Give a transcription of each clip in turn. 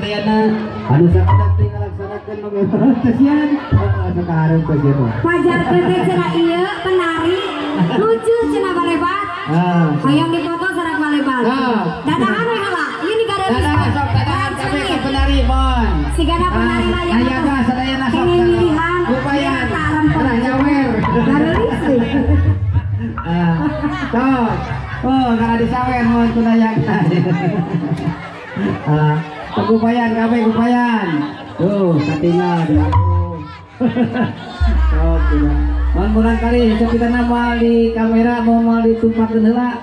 sadayana anu sakedak teh ngalaksanakeun bagaimana kasihan sekarang ke gitu. Pajar teh cenah ieu penari lucu cenah balebat. Hayang dipoto sareng balebat. Dadahan we heula. Ieu di gara dadahan sok dadahan kabeh ke penari mon. Sigana penari layang. Aya da sadayana sok. Lumayan. Tah nyawer. Gareulis. Sok. Oh, karena disawer mohon tunayang. Kupayan kabeh kupayan. Tuh, katingal di aku. Sok tidak. Mohon bulan kali kita nama di kamera mau ditumpakeun heula.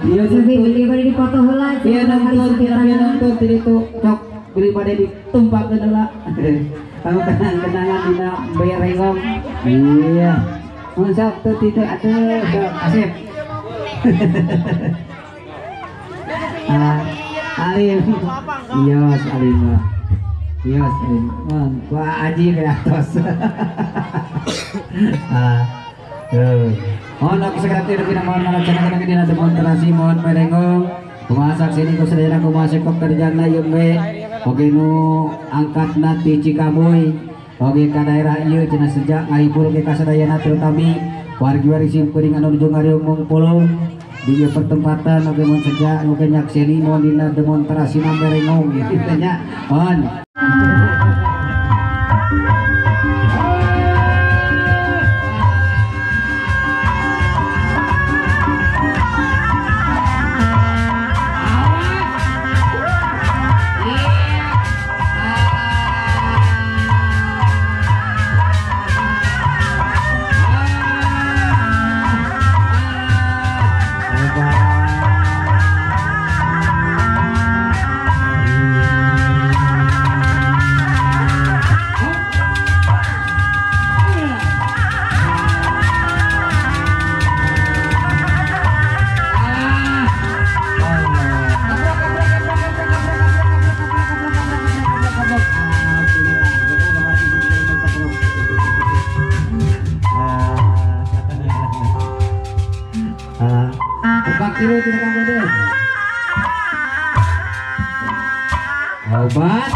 Ieu beli di foto heula. Ieu nonton di ditu cok beli pada ditumpakeun heula. Kalau kenang-kenangan dina berengong. Iya. Mun sok teu tidak atuh sok asep. Alim, iya Alim, iya Alim, Pak Aji beatos. Mohon aku sekalian tidak mohon melaksanakan dina demonstrasi mohon merengong. Kumasak sini ku sadayana kumaha kok kerjana yeun we. Oge nu angkatna ti Cikamuy. Oge ka daerah ieu cenah sejak ngahibur ke kasadayana terutami wargi-wargi simkuring anu nuju ngariung puluh. Di pertempatan oke mon sejak oke nyakseni mohon dina demonstrasi merengong gitu nya mohon. Kilo tidak kamu deh. Obat.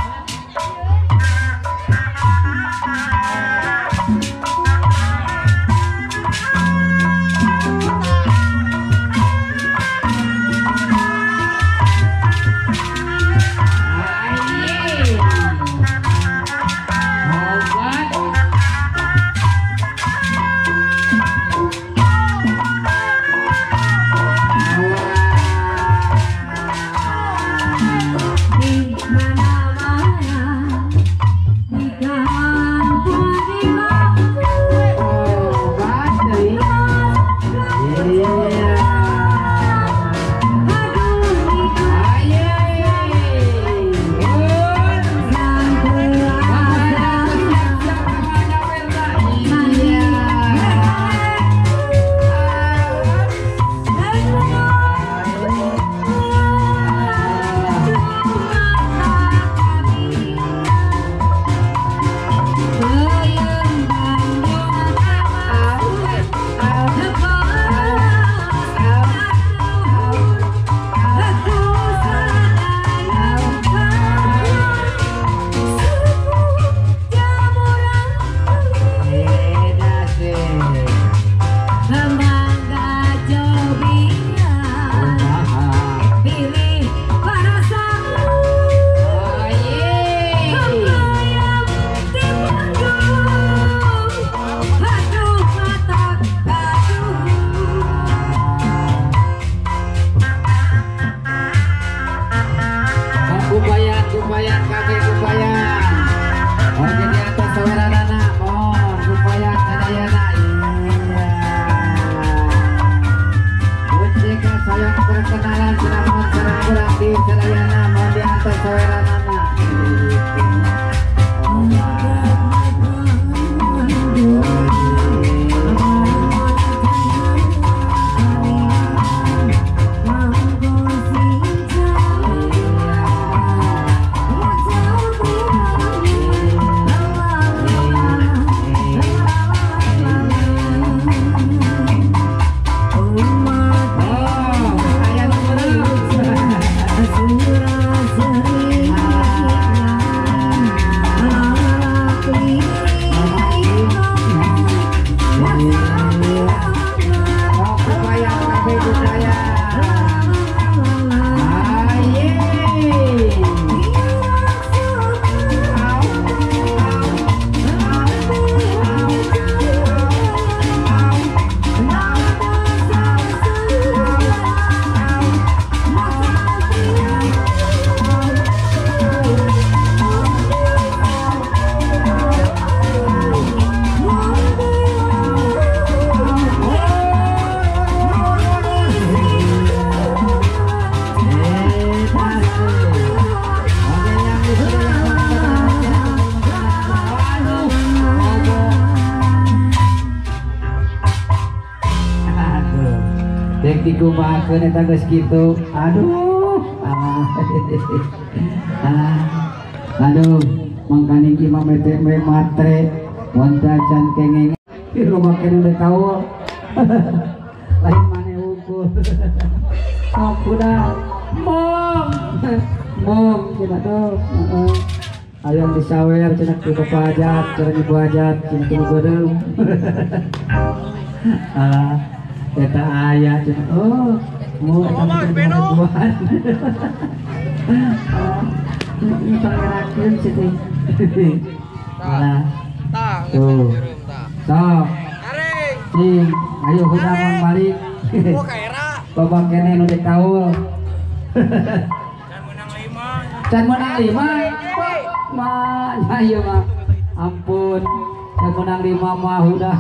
Surah rek dikumahakeun eta geus kitu. Aduh. Aduh, mangkani imam mete matre wanta can kengeng. Rumah kene udah tahu. Lain mana ukur. Sok kuda. Mom, kita tuh. Ayam disawer cenah ku bapak ajat, cenah ibu ajat, cenah ku geudeum. Eta aya cenah. Oh, mau eta buat. Ini pangerakeun situ. Alah. Tuh. Sok. Cing, ayo hudang balik. Bapak kene nu dek kaul. Can menang 5. Ma, ayo mah. Ampun. Can menang 5 mah udah.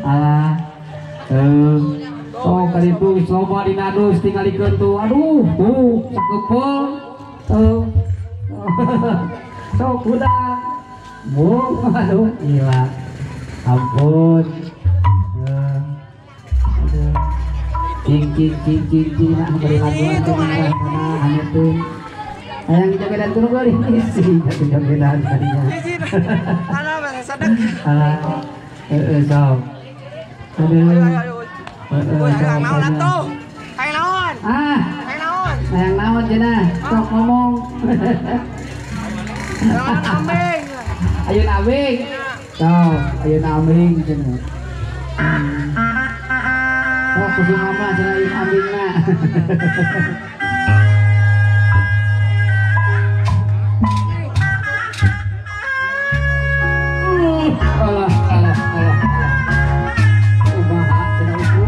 Alah. Oh, kali itu loba dinadus tingalikeun tuh. Aduh, sakepel. Sok udah. Aduh, gila. Ampun. Cing nak beri laguan tuh mana hanya tuh. Ayang jogedan tuh kali sih, jogedan tadinya. Ana mah sadek. Sok. Aduh. Hayang naon atuh? Hayang naon? Hayang naon? Hayang naon cenah? Sok ngomong. Naon ambing? Ayeuna ambing. Sok, ayeuna ambing cenah. Oh, kudu mama cenah ambingna. Alah. Kumaha cenah ibu?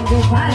Oh